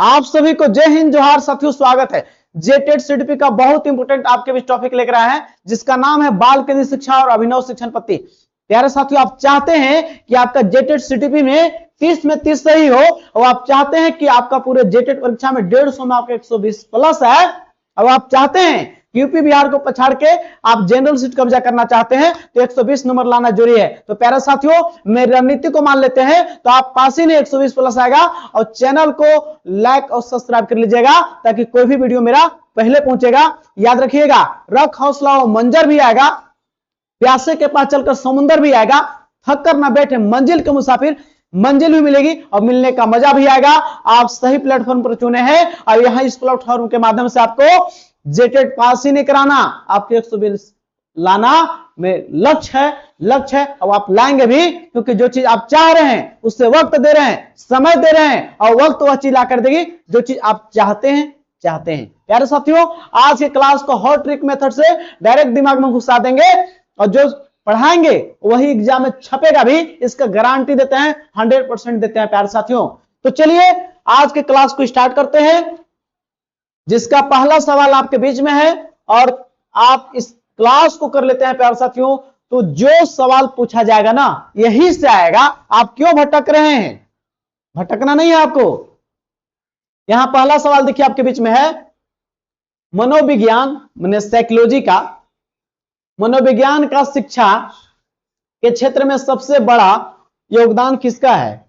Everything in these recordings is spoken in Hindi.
आप सभी को जय हिंद जोहार साथियों, स्वागत है। जेटेड सीडीपी का बहुत इंपोर्टेंट आपके बीच टॉपिक लेकर आए हैं, जिसका नाम है बाल केंद्रित शिक्षा और अभिनव शिक्षण पद्धति। प्यारे साथियों, आप चाहते हैं कि आपका जेटेड सीडीपी में 30 में 30 सही हो, और आप चाहते हैं कि आपका पूरे जेटेड परीक्षा में 150 में आपका 120 प्लस है, और आप चाहते हैं यूपी बिहार को पछाड़ के आप जनरल सीट कब्जा करना चाहते हैं, तो 120 नंबर लाना जरूरी है। तो प्यारे साथियों, मेरी रणनीति को मान लेते हैं तो आप पास ही नहीं 120 प्लस आएगा। और चैनल को लाइक और सब्सक्राइब कर लीजिएगा, ताकि कोई भी वीडियो मेरा पहले पहुंचेगा। याद रखिएगा, रख हौसला हो मंजर भी आएगा, प्यासे के पास चलकर समुंदर भी आएगा, थक कर ना बैठे मंजिल के मुसाफिर, मंजिल भी मिलेगी और मिलने का मजा भी आएगा। आप सही प्लेटफॉर्म पर चुने हैं, और यहां इस प्लेटफॉर्म के माध्यम से आपको जेटेड पास ही नहीं कराना, आपके 120 लाना में लक्ष्य है। और आप लाएंगे भी, क्योंकि जो चीज आप चाह रहे हैं उससे वक्त दे रहे हैं, समय दे रहे हैं, और वक्त वह चीज ला कर देगी जो चीज आप चाहते हैं। प्यारे साथियों, आज के क्लास को हॉट ट्रिक मेथड से डायरेक्ट दिमाग में घुसा देंगे, और जो पढ़ाएंगे वही एग्जाम में छपेगा भी, इसका गारंटी देते हैं, 100% देते हैं। प्यारे साथियों, तो चलिए आज के क्लास को स्टार्ट करते हैं, जिसका पहला सवाल आपके बीच में है, और आप इस क्लास को कर लेते हैं। प्यारे साथियों, तो जो सवाल पूछा जाएगा ना, यही से आएगा। आप क्यों भटक रहे हैं? भटकना नहीं है आपको। यहां पहला सवाल देखिए आपके बीच में है, मनोविज्ञान माने साइकोलॉजी का, मनोविज्ञान का शिक्षा के क्षेत्र में सबसे बड़ा योगदान किसका है?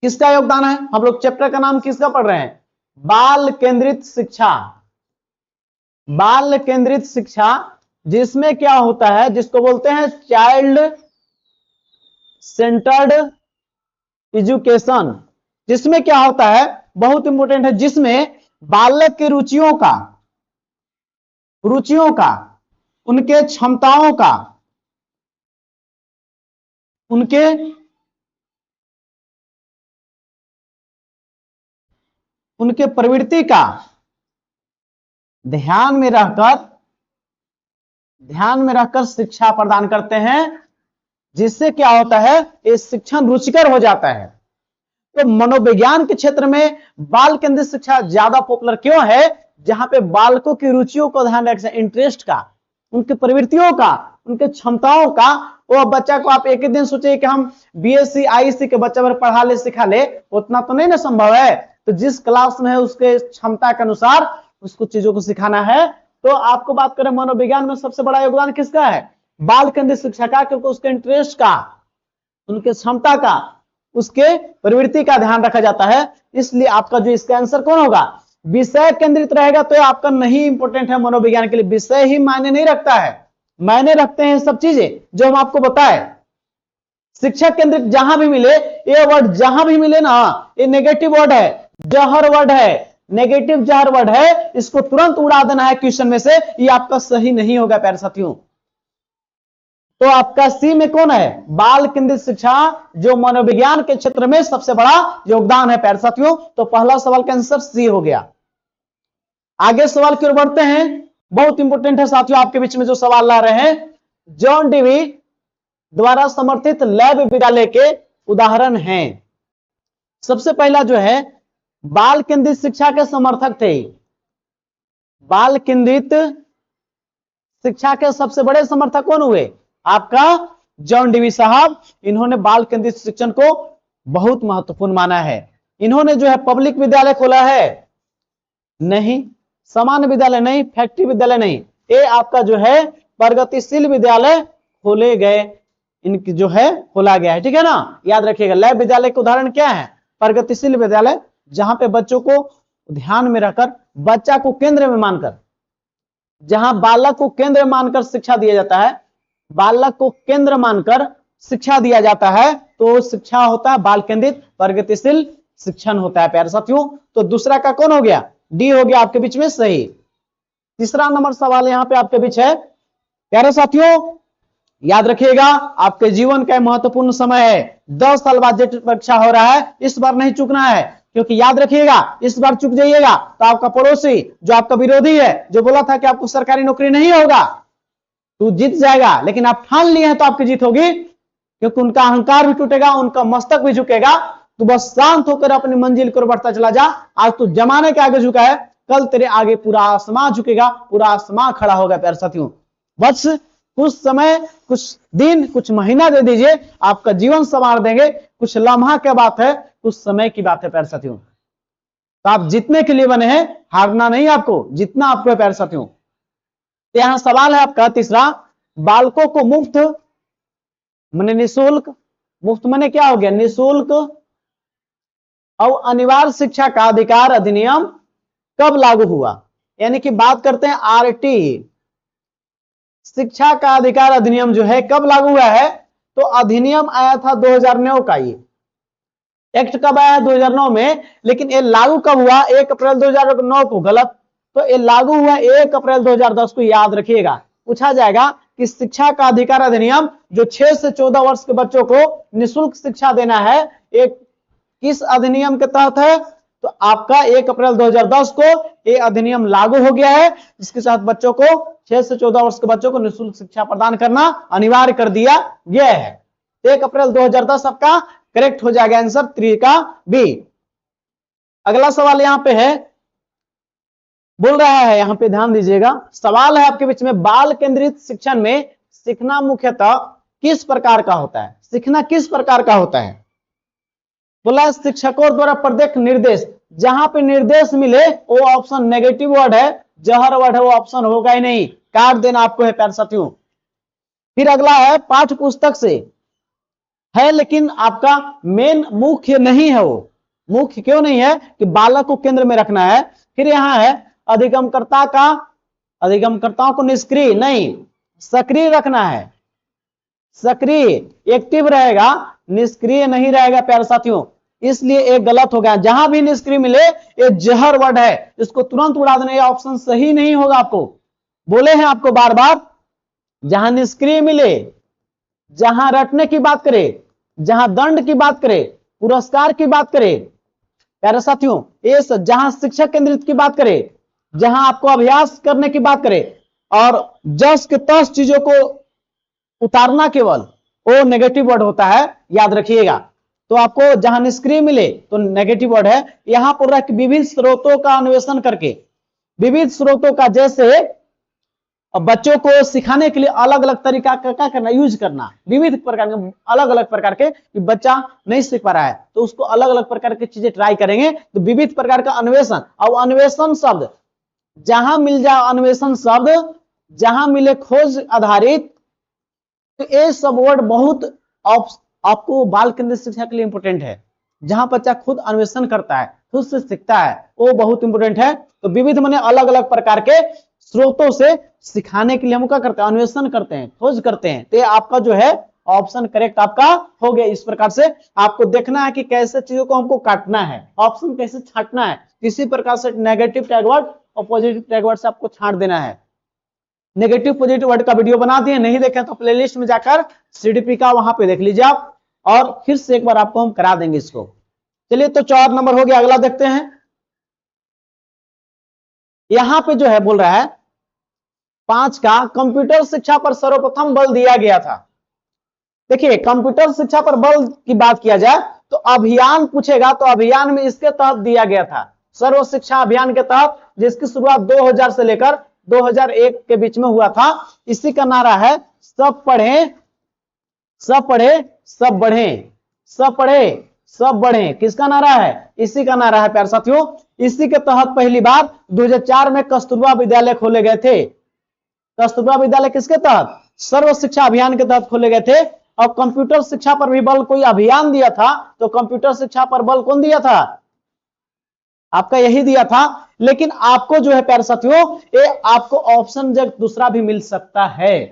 किसका योगदान है? हम लोग चैप्टर का नाम किसका पढ़ रहे हैं? बाल केंद्रित शिक्षा। बाल केंद्रित शिक्षा, जिसमें क्या होता है, जिसको बोलते हैं चाइल्ड सेंटर्ड एजुकेशन। जिसमें क्या होता है, बहुत इंपॉर्टेंट है, जिसमें बालक के रुचियों का, उनके क्षमताओं का, उनके प्रवृत्ति का ध्यान में रहकर शिक्षा प्रदान करते हैं, जिससे क्या होता है, ये शिक्षण रुचिकर हो जाता है। तो मनोविज्ञान के क्षेत्र में बाल केंद्रित शिक्षा ज्यादा पॉपुलर क्यों है? जहां पे बालकों की रुचियों को ध्यान रखें, इंटरेस्ट का, उनकी प्रवृत्तियों का, उनके क्षमताओं का। वो बच्चा को आप एक ही दिन सोचिए कि हम बीएससी आईसी के बच्चे भर पढ़ा ले सिखा ले, उतना तो नहीं ना संभव है। तो जिस क्लास में है उसके क्षमता के अनुसार उसको चीजों को सिखाना है। तो आपको बात करें, मनोविज्ञान में सबसे बड़ा योगदान किसका है? बाल केंद्रित शिक्षा का, क्योंकि उसके इंटरेस्ट का, उनके क्षमता का, उसके प्रवृत्ति का ध्यान रखा जाता है। इसलिए आपका जो इसका आंसर कौन होगा? विषय केंद्रित रहेगा तो आपका नहीं इंपॉर्टेंट है मनोविज्ञान के लिए। विषय ही मायने नहीं रखता है, मायने रखते हैं सब चीजें जो हम आपको बताए। शिक्षा केंद्रित जहां भी मिले, ये वर्ड जहां भी मिले ना, ये नेगेटिव वर्ड है, जहर वर्ड है, नेगेटिव जहर वर्ड है, इसको तुरंत उड़ा देना है क्वेश्चन में से। ये आपका सही नहीं होगा प्यारे साथियों। तो आपका सी में कौन है? बाल केंद्रित शिक्षा, जो मनोविज्ञान के क्षेत्र में सबसे बड़ा योगदान है प्यारे साथियों। तो पहला सवाल का आंसर सी हो गया। आगे सवाल की ओर बढ़ते हैं, बहुत इंपॉर्टेंट है साथियों, आपके बीच में जो सवाल ला रहे हैं, जॉन डीवी द्वारा समर्थित लैब विद्यालय के उदाहरण हैं। सबसे पहला जो है, बाल केंद्रित शिक्षा के समर्थक थे। बाल केंद्रित शिक्षा के सबसे बड़े समर्थक कौन हुए? आपका जॉन डीवी साहब। इन्होंने बाल केंद्रित शिक्षण को बहुत महत्वपूर्ण माना है। इन्होंने जो है पब्लिक विद्यालय खोला है? नहीं। सामान्य विद्यालय नहीं, फैक्ट्री विद्यालय नहीं, ये आपका जो है प्रगतिशील विद्यालय खोले गए, इनकी जो है खोला गया है। ठीक है ना, याद रखिएगा। लैब विद्यालय के उदाहरण क्या है? प्रगतिशील विद्यालय, जहां पे बच्चों को ध्यान में रखकर, बच्चा को केंद्र में मानकर, जहां बालक को केंद्र मानकर शिक्षा दिया जाता है, बालक को केंद्र मानकर शिक्षा दिया जाता है, तो शिक्षा होता है बाल केंद्रित प्रगतिशील शिक्षण होता है प्यारे साथियों। तो दूसरा का कौन हो गया? डी हो गया आपके बीच में सही। तीसरा नंबर सवाल यहां पे आपके बीच है प्यारे साथियों, याद रखिएगा, आपके जीवन का महत्वपूर्ण समय है। 10 साल बाद जेट परीक्षा हो रहा है, इस बार नहीं चूकना है, क्योंकि याद रखिएगा, इस बार चूक जाइएगा तो आपका पड़ोसी, जो आपका विरोधी है, जो बोला था कि आपको सरकारी नौकरी नहीं होगा, तो जीत जाएगा। लेकिन आप ठान लिए हैं तो आपकी जीत होगी, क्योंकि उनका अहंकार भी टूटेगा, उनका मस्तक भी झुकेगा। तू बस शांत होकर अपनी मंजिल की ओर बढ़ता चला जा। आज तू जमाने के आगे झुका है, कल तेरे आगे पूरा आसमां झुकेगा, पूरा आसमां खड़ा होगा। प्यारे साथियों, बस कुछ समय, कुछ दिन, कुछ महीना दे दीजिए, आपका जीवन संवार देंगे। कुछ लम्हा क्या बात है, कुछ समय की बात है प्यारे साथियों। तो आप जीतने के लिए बने हैं, हारना नहीं आपको, जितना आपको है प्यारे साथियों। तो यहां सवाल है आपका तीसरा, बालकों को मुफ्त माने निःशुल्क, मुफ्त माने क्या हो गया, निःशुल्क और अनिवार्य शिक्षा का अधिकार अधिनियम कब लागू हुआ। यानी कि बात करते हैं आरटी, शिक्षा का अधिकार अधिनियम जो है कब लागू हुआ है। तो अधिनियम आया था 2009 का, ये एक्ट कब आया 2009 में, लेकिन ये लागू कब हुआ, 1 अप्रैल 2009 को। गलत, तो ये लागू हुआ 1 अप्रैल 2010 को। याद रखिएगा, पूछा जाएगा कि शिक्षा का अधिकार अधिनियम जो 6 से 14 वर्ष के बच्चों को निःशुल्क शिक्षा देना है, एक किस अधिनियम के तहत है। तो आपका 1 अप्रैल 2010 को ये अधिनियम लागू हो गया है, जिसके साथ बच्चों को 6 से 14 वर्ष के बच्चों को निःशुल्क शिक्षा प्रदान करना अनिवार्य कर दिया गया है। 1 अप्रैल 2010 आपका करेक्ट हो जाएगा आंसर 3 का बी। अगला सवाल यहां पे है, बोल रहा है, यहां पे ध्यान दीजिएगा, सवाल है आपके बीच में, बाल केंद्रित शिक्षण में सीखना मुख्यतः किस प्रकार का होता है। सीखना किस प्रकार का होता है, बोला शिक्षकों द्वारा प्रत्येक निर्देश, जहां पे निर्देश मिले वो ऑप्शन नेगेटिव वर्ड है, जहर वर्ड है, वो ऑप्शन होगा ही नहीं, काट देना आपको है प्यारे साथियों। फिर अगला है, पाठ्य पुस्तक से है लेकिन आपका मेन मुख्य नहीं है। वो मुख्य क्यों नहीं है कि बालक को केंद्र में रखना है। फिर यहां है अधिगमकर्ताओं को निष्क्रिय नहीं, सक्रिय रखना है, सक्रिय एक्टिव रहेगा, निष्क्रिय नहीं रहेगा प्यारे साथियों, इसलिए एक गलत हो गया। जहां भी निष्क्रिय मिले ये जहर वर्ड है, इसको तुरंत उड़ा देना, ये ऑप्शन सही नहीं होगा। आपको बोले हैं आपको बार बार, जहां निष्क्रिय मिले, जहां रटने की बात करे, जहां दंड की बात करे, पुरस्कार की बात करे प्यारे साथियों, ये जहां शिक्षक केंद्रित की बात करे, जहां आपको अभ्यास करने की बात करे, और जस के तस चीजों को उतारना केवल, वो नेगेटिव वर्ड होता है, याद रखिएगा। तो आपको जहां निष्क्रिय मिले तो नेगेटिव वर्ड है। यहां पर रख विविध स्रोतों का अन्वेषण करके, विविध स्रोतों का, जैसे बच्चों को सिखाने के लिए अलग अलग तरीका का क्या करना, यूज करना, विविध प्रकार के, अलग अलग प्रकार के, कि बच्चा नहीं सीख पा रहा है तो उसको अलग अलग प्रकार की चीजें ट्राई करेंगे। तो विविध प्रकार का अन्वेषण, और अन्वेषण शब्द जहां मिल जाए, अन्वेषण शब्द जहां मिले खोज आधारित, तो ये सब वर्ड बहुत आपको बाल केंद्रित शिक्षा के लिए इंपोर्टेंट है। जहां बच्चा खुद अन्वेषण करता है, खुद से सीखता है, वो बहुत इंपोर्टेंट है। तो विविध माने अलग अलग प्रकार के स्रोतों से सिखाने के लिए हम क्या करते हैं, अन्वेषण करते हैं, खोज करते हैं। तो आपका जो है ऑप्शन करेक्ट आपका हो गया। इस प्रकार से आपको देखना है कि कैसे चीजों को हमको काटना है, ऑप्शन कैसे छांटना है, किसी प्रकार से नेगेटिव टैगवर्ड और पॉजिटिव टैगवर्ड से आपको छांट देना है। नेगेटिव पॉजिटिव वर्ड का वीडियो बना दिए, नहीं देखे तो प्लेलिस्ट में जाकर सीडीपी का वहां पे देख लीजिए आप, और फिर से एक बार आपको हम करा देंगे इसको। चलिए, तो 4 नंबर हो गया। अगला देखते हैं, यहां पे जो है बोल रहा है 5 का, कंप्यूटर शिक्षा पर सर्वप्रथम बल दिया गया था। देखिए, कंप्यूटर शिक्षा पर बल की बात किया जाए तो अभियान पूछेगा, तो अभियान में इसके तहत दिया गया था, सर्व शिक्षा अभियान के तहत, जिसकी शुरुआत 2000 से लेकर 2001 के बीच में हुआ था। इसी का नारा है, सब पढ़ें, सब पढ़े, सब बढ़े, सब पढ़े, सब बढ़े। किसका नारा है, इसी का नारा है प्यारे साथियों। इसी के तहत पहली बार 2004 में कस्तूरबा विद्यालय खोले गए थे। कस्तूरबा विद्यालय किसके तहत, सर्व शिक्षा अभियान के तहत खोले गए थे। और कंप्यूटर शिक्षा पर भी बल कोई अभियान दिया था, तो कंप्यूटर शिक्षा पर बल कौन दिया था, आपका यही दिया था। लेकिन आपको जो है प्यारे साथियों, ये आपको ऑप्शन जब दूसरा भी मिल सकता है।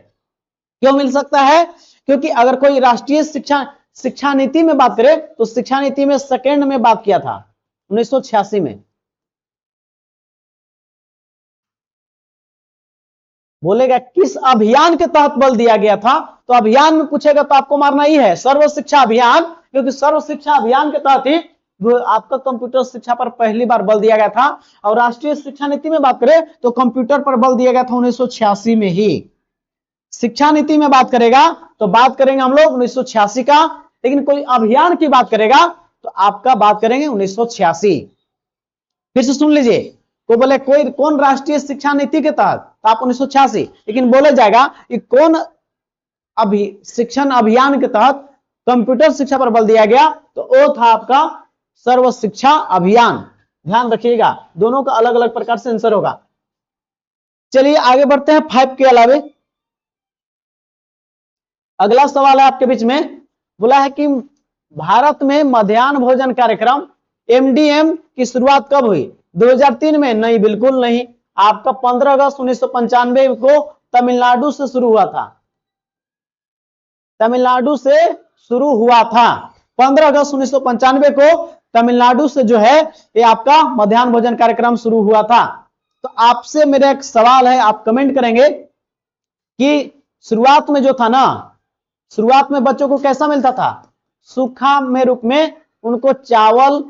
क्यों मिल सकता है, क्योंकि अगर कोई राष्ट्रीय शिक्षा नीति में बात करे तो शिक्षा नीति में सेकेंड में बात किया था 1986 में। बोलेगा किस अभियान के तहत बल दिया गया था, तो अभियान में पूछेगा तो आपको मारना ही है सर्व शिक्षा अभियान, क्योंकि सर्व शिक्षा अभियान के तहत ही आपका कंप्यूटर शिक्षा पर पहली बार बल दिया गया था। और राष्ट्रीय शिक्षा नीति में बात करें तो कंप्यूटर पर बल दिया गया था 1986 में ही। शिक्षा नीति में बात करेगा तो बात करेंगे हम लोग 1986 का, लेकिन कोई अभियान की बात करेगा तो आपका बात करेंगे 1986। फिर से सुन लीजिए, को बोले कोई कौन राष्ट्रीय शिक्षा नीति के तहत, तो आप 1986, लेकिन बोला जाएगा कि कौन शिक्षण अभियान के तहत कंप्यूटर शिक्षा पर बल दिया गया, तो वो था आपका सर्व शिक्षा अभियान। ध्यान रखिएगा, दोनों का अलग अलग प्रकार से आंसर होगा। चलिए आगे बढ़ते हैं 5 के अलावे। अगला सवाल है आपके बीच में, बोला है कि भारत में मध्याह्न भोजन कार्यक्रम एमडीएम की शुरुआत कब हुई? 2003 में? नहीं, बिल्कुल नहीं। आपका 15 अगस्त 1995 को तमिलनाडु से शुरू हुआ था। तमिलनाडु से शुरू हुआ था। 15 अगस्त 1995 को तमिलनाडु से जो है ये आपका मध्याह्न भोजन कार्यक्रम शुरू हुआ था। तो आपसे मेरा एक सवाल है, आप कमेंट करेंगे कि शुरुआत में जो था ना, शुरुआत में बच्चों को कैसा मिलता था? सूखा में रूप में उनको चावल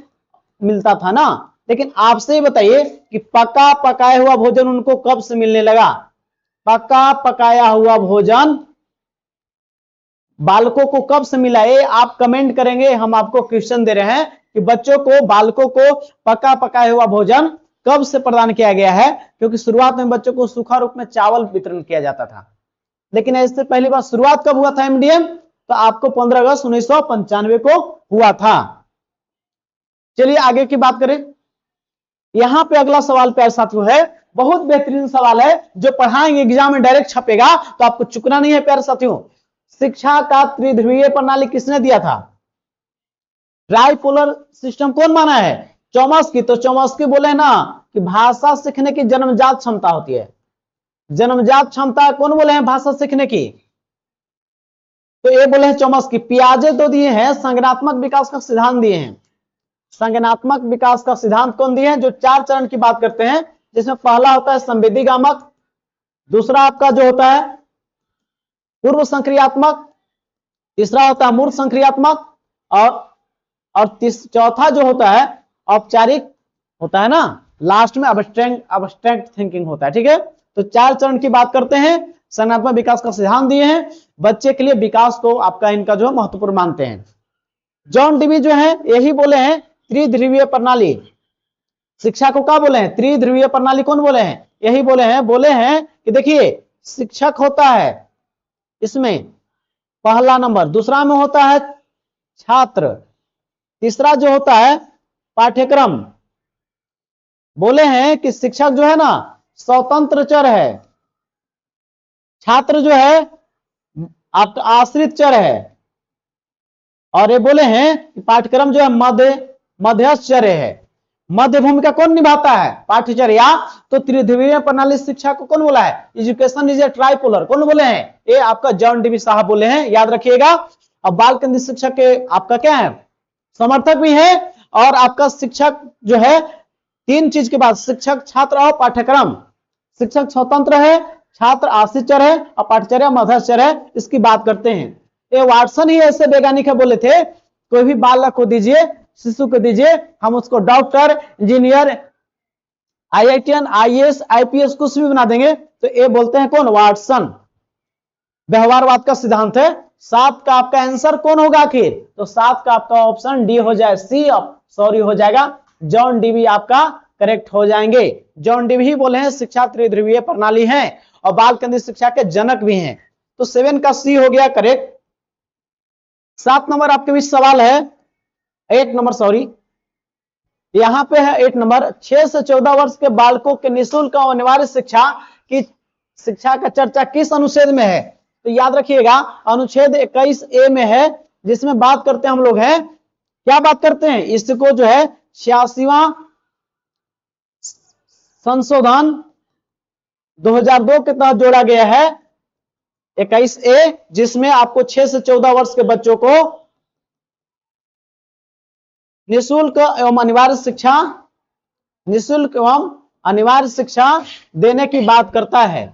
मिलता था ना। लेकिन आपसे ही बताइए कि पका पकाया हुआ भोजन उनको कब से मिलने लगा? पका पकाया हुआ भोजन बालकों को कब से मिला? ये आप कमेंट करेंगे। हम आपको क्वेश्चन दे रहे हैं कि बच्चों को, बालकों को पका पकाया हुआ भोजन कब से प्रदान किया गया है, क्योंकि शुरुआत में बच्चों को सूखा रूप में चावल वितरण किया जाता था। लेकिन इससे पहली बार शुरुआत कब हुआ था एमडीएम? तो आपको 15 अगस्त 1995 को हुआ था। चलिए आगे की बात करें। यहां पे अगला सवाल प्यारे साथियों है, बहुत बेहतरीन सवाल है, जो पढ़ाएंगे एग्जाम में डायरेक्ट छपेगा, तो आपको चुकना नहीं है प्यारे साथियों। शिक्षा का त्रिध्रुवीय प्रणाली किसने दिया था? ट्राइपोलर सिस्टम कौन माना है? चॉम्स्की। तो चॉम्स्की बोले ना कि भाषा सीखने की जन्मजात क्षमता होती है। जन्मजात क्षमता कौन बोले हैं भाषा सीखने की? तो ये बोले हैं चॉम्स्की। पियाजे तो दिए हैं संज्ञानात्मक विकास का सिद्धांत दिए हैं। संज्ञानात्मक विकास का सिद्धांत कौन दिए हैं? जो 4 चरण की बात करते हैं, जिसमें पहला होता है संवेदीगामक, दूसरा आपका जो होता है पूर्व संक्रियात्मक, तीसरा होता है मूर्त संक्रियात्मक, और चौथा जो होता है औपचारिक होता है ना, लास्ट में अब्स्ट्रैक्ट थिंकिंग होता है। ठीक है, तो 4 चरण की बात करते हैं, संज्ञानात्मक विकास का सिद्धांत दिए हैं। बच्चे के लिए विकास को आपका इनका जो महत्वपूर्ण मानते हैं। जॉन डीवी जो है यही बोले हैं त्रिध्रुवीय प्रणाली। शिक्षा को क्या बोले हैं? त्रिध्रुवीय प्रणाली कौन बोले हैं? यही बोले हैं कि देखिए शिक्षक होता है इसमें पहला नंबर, दूसरा में होता है छात्र, तीसरा जो होता है पाठ्यक्रम। बोले हैं कि शिक्षक जो है ना स्वतंत्र चर है, छात्र जो है आपका आश्रित चर है, और ये बोले हैं कि पाठ्यक्रम जो है मध्यस्थ चर है। मध्य भूमिका कौन निभाता है? पाठ्यचर्या। तो त्रिध्रुवीय प्रणाली शिक्षा को कौन बोला है? Education is a tripolar. कौन बोले हैं? ये आपका जॉन डीवी साहब बोले हैं, याद रखिएगा। अब बाल केंद्रित शिक्षा के आपका क्या है? समर्थक भी है, और आपका शिक्षक जो है 3 चीज के बाद, शिक्षक, छात्र और पाठ्यक्रम। शिक्षक स्वतंत्र है, छात्र आश्रित चर है, और पाठ्यचर्या मध्यस्थ चर है। इसकी बात करते हैं। ये वाटसन ही ऐसे वैज्ञानिक है, बोले थे कोई भी बालक को दीजिए, शिशु को दीजिए, हम उसको doctor, engineer, IITian, IAS, IPS कुछ भी बना देंगे। तो ये बोलते हैं कौन? वाटसन। व्यवहारवाद का सिद्धांत है। 7 का आपका आंसर कौन होगा आखिर? तो 7 का आपका ऑप्शन डी हो जाए, सी सॉरी हो जाएगा, जॉन डीवी आपका करेक्ट हो जाएंगे। जॉन डीवी ही बोले हैं शिक्षा त्रिध्रुवीय प्रणाली है, और बाल केंद्रित शिक्षा के जनक भी हैं। तो 7 का सी हो गया करेक्ट। 7 नंबर आपके बीच सवाल है, 8 नंबर सॉरी, यहां पे है 8 नंबर। 6 से 14 वर्ष के बालकों के निःशुल्क और अनिवार्य शिक्षा की शिक्षा का चर्चा किस अनुच्छेद में है? तो याद रखिएगा अनुच्छेद 21A में है, जिसमें बात करते हैं हम लोग हैं, क्या बात करते हैं? इसको जो है 86वां संशोधन 2002 के तहत जोड़ा गया है 21A, जिसमें आपको 6 से 14 वर्ष के बच्चों को निःशुल्क एवं अनिवार्य शिक्षा देने की बात करता है।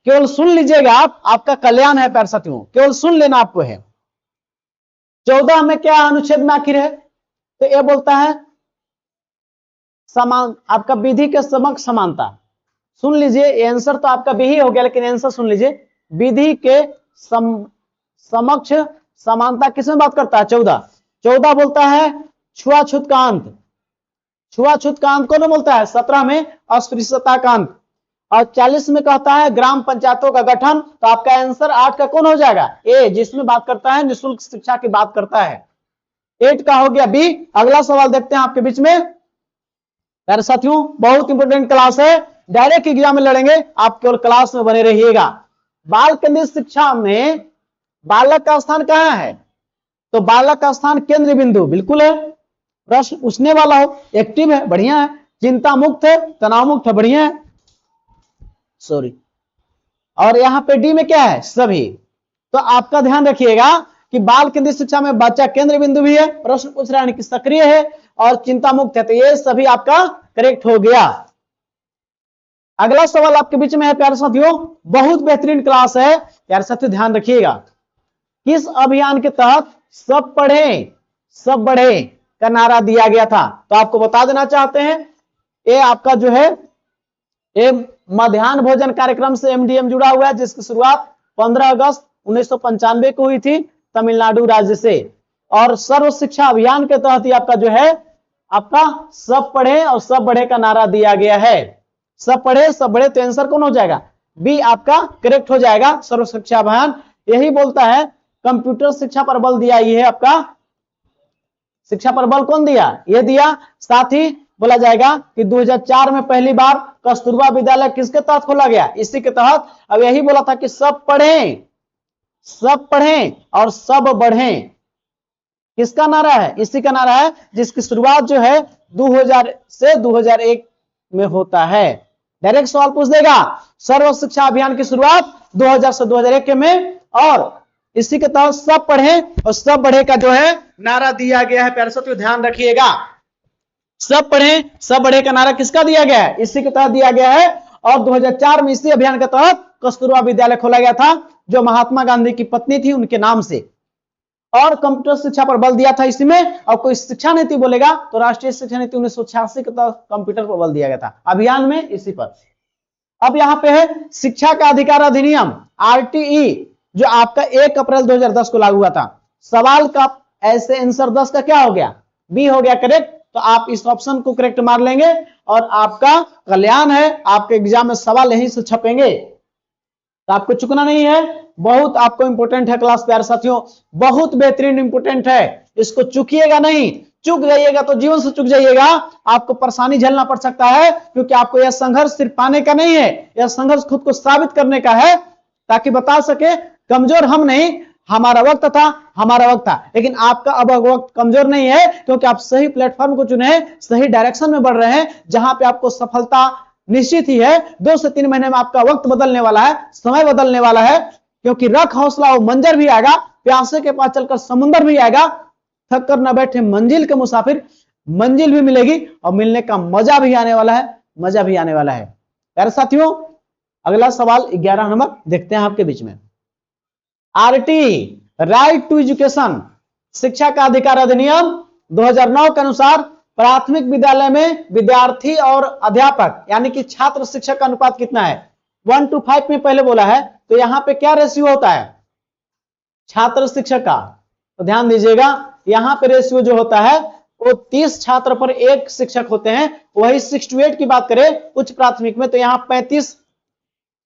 केवल सुन लीजिएगा आप, आपका कल्याण है प्यारे साथियों, केवल सुन लेना आपको है। 14 में क्या अनुच्छेद में आखिर है? तो यह बोलता है समान, आपका विधि के समक्ष समानता। सुन लीजिए, आंसर तो आपका भी ही हो गया, लेकिन आंसर सुन लीजिए। विधि के समक्ष समानता किसमें बात करता है? 14 बोलता है छुआछूत का अंत। छुआछूत का अंत कौन बोलता है? 17 में अस्पृश्यता का अंत। और 40 में कहता है ग्राम पंचायतों का गठन। तो आपका आंसर 8 का कौन हो जाएगा? ए, जिसमें बात करता है निःशुल्क शिक्षा की बात करता है। 8 का हो गया बी। अगला सवाल देखते हैं आपके बीच में। प्यारे साथियों, बहुत इंपोर्टेंट क्लास है, डायरेक्ट एग्जाम में लड़ेंगे, आप केवल क्लास में बने रहिएगा। बाल केंद्रित शिक्षा में बालक का स्थान कहां है? तो बालक का स्थान केंद्र बिंदु बिल्कुल है। प्रश्न पूछने वाला हो, एक्टिव है, बढ़िया है। चिंता मुक्त है, तनाव मुक्त है, बढ़िया है। सॉरी। और यहां पे डी में क्या है? सभी। तो आपका ध्यान रखिएगा कि बाल केंद्रित शिक्षा में बच्चा केंद्र बिंदु भी है, प्रश्न पूछ रहा है कि सक्रिय है और चिंता मुक्त है, तो ये सभी आपका करेक्ट हो गया। अगला सवाल आपके बीच में है प्यारे साथियों, बहुत बेहतरीन क्लास है, प्यारे साथियों ध्यान रखिएगा। किस अभियान के तहत सब पढ़े सब बढ़े का नारा दिया गया था? तो आपको बता देना चाहते हैं, ये आपका जो है ये मध्याह्न भोजन कार्यक्रम से एमडीएम जुड़ा हुआ है, जिसकी शुरुआत 15 अगस्त 1995 को हुई थी तमिलनाडु राज्य से। और सर्व शिक्षा अभियान के तहत ही आपका जो है आपका सब पढ़े और सब बढ़े का नारा दिया गया है। सब पढ़े सब बढ़े, तो आंसर कौन हो जाएगा? बी आपका करेक्ट हो जाएगा। सर्व शिक्षा अभियान यही बोलता है। कंप्यूटर शिक्षा पर बल दिया, ये है आपका शिक्षा पर बल कौन दिया? ये दिया। साथ ही बोला जाएगा कि 2004 में पहली बार कस्तूरबा विद्यालय किसके तहत खोला गया? इसी के तहत। अब यही बोला था कि सब पढ़ें और सब बढ़ें, किसका नारा है? इसी का नारा है, जिसकी शुरुआत जो है 2000 से 2001 में होता है। डायरेक्ट सवाल पूछ देगा, सर्व शिक्षा अभियान की शुरुआत 2000 से 2001 में, और इसी के तहत सब पढ़ें और सब बढ़े का जो है नारा दिया गया है। प्यारे साथियों ध्यान रखिएगा, सब पढ़ें सब बढ़े का नारा किसका दिया गया है? इसी के तहत दिया गया है। और 2004 में इसी अभियान के तहत कस्तूरबा विद्यालय खोला गया था, जो महात्मा गांधी की पत्नी थी उनके नाम से। और कंप्यूटर शिक्षा पर बल दिया था इसी में। और कोई शिक्षा नीति बोलेगा तो राष्ट्रीय शिक्षा नीति 1986 के तहत कंप्यूटर पर बल दिया गया था, अभियान में इसी पर। अब यहां पे है शिक्षा का अधिकार अधिनियम आरटीई, जो आपका 1 अप्रैल 2010 को लागू हुआ था। सवाल का ऐसे आंसर 10 का क्या हो गया? बी हो गया करेक्ट। तो आप इस ऑप्शन को करेक्ट मार लेंगे और आपका कल्याण है, आपके एग्जाम में सवाल यहीं से छपेंगे, तो आपको चुकना नहीं है। बहुत आपको इंपोर्टेंट है क्लास प्यारे साथियों, बहुत बेहतरीन इंपोर्टेंट है, इसको चुकिएगा नहीं। चुक जाइएगा तो जीवन से चुक जाइएगा, आपको परेशानी झेलना पड़ सकता है, क्योंकि आपको यह संघर्ष सिर्फ पाने का नहीं है, यह संघर्ष खुद को साबित करने का है, ताकि बता सके कमजोर हम नहीं, हमारा वक्त था, हमारा वक्त था। लेकिन आपका अब वक्त कमजोर नहीं है, क्योंकि आप सही प्लेटफॉर्म को चुने हैं, सही डायरेक्शन में बढ़ रहे हैं, जहां पे आपको सफलता निश्चित ही है। 2 से 3 महीने में आपका वक्त बदलने वाला है, समय बदलने वाला है, क्योंकि रख हौसला वो मंजर भी आएगा, प्यासे के पास चलकर समुंदर भी आएगा, थक कर न बैठे मंजिल के मुसाफिर, मंजिल भी मिलेगी और मिलने का मजा भी आने वाला है, मजा भी आने वाला है। प्यारे साथियों अगला सवाल 11 नंबर देखते हैं आपके बीच में। आरटी राइट टू एजुकेशन शिक्षा का अधिकार अधिनियम 2009 के अनुसार प्राथमिक विद्यालय में विद्यार्थी और अध्यापक यानी कि छात्र शिक्षक का अनुपात कितना है? 1:5 में पहले बोला है, तो यहां पे क्या रेशियो होता है छात्र शिक्षक का? तो ध्यान दीजिएगा, यहां पे रेशियो जो होता है वो 30 छात्र पर 1 शिक्षक होते हैं। वही 6:8 की बात करें उच्च प्राथमिक में, तो यहां 35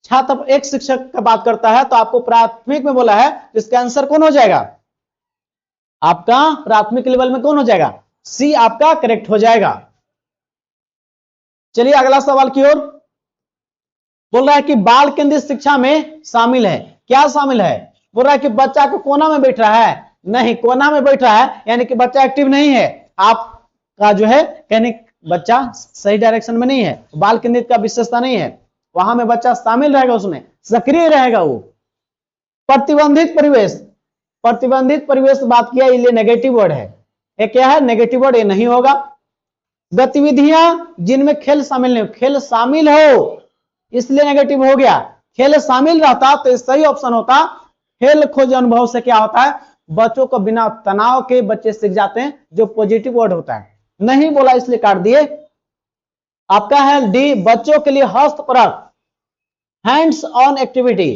छात्र पर 1 शिक्षक का बात करता है। तो आपको प्राथमिक में बोला है, इसका आंसर कौन हो जाएगा? आपका प्राथमिक लेवल में कौन हो जाएगा? सी आपका करेक्ट हो जाएगा। चलिए अगला सवाल की ओर। बोल रहा है कि बाल केंद्रित शिक्षा में शामिल है, क्या शामिल है? बोल रहा है कि बच्चा को कोना में बैठ रहा है, नहीं कोना में बैठ रहा है यानी कि बच्चा एक्टिव नहीं है, आपका जो है कहने बच्चा सही डायरेक्शन में नहीं है, बाल केंद्रित का विशेषता नहीं है, वहां में बच्चा शामिल रहेगा, उसमें सक्रिय रहेगा वो। प्रतिबंधित परिवेश, प्रतिबंधित परिवेश बात किया, ये नेगेटिव वर्ड है, ये क्या है? नेगेटिव वर्ड, ये नहीं होगा। गतिविधियां जिनमें खेल शामिल नहीं, खेल शामिल हो इसलिए नेगेटिव हो गया। खेल शामिल रहता तो सही ऑप्शन होता। खेल खोज अनुभव से क्या होता है? बच्चों को बिना तनाव के बच्चे सीख जाते हैं, जो पॉजिटिव वर्ड होता है। नहीं बोला इसलिए काट दिए। आपका है डी, बच्चों के लिए हस्तपरक hands on activity,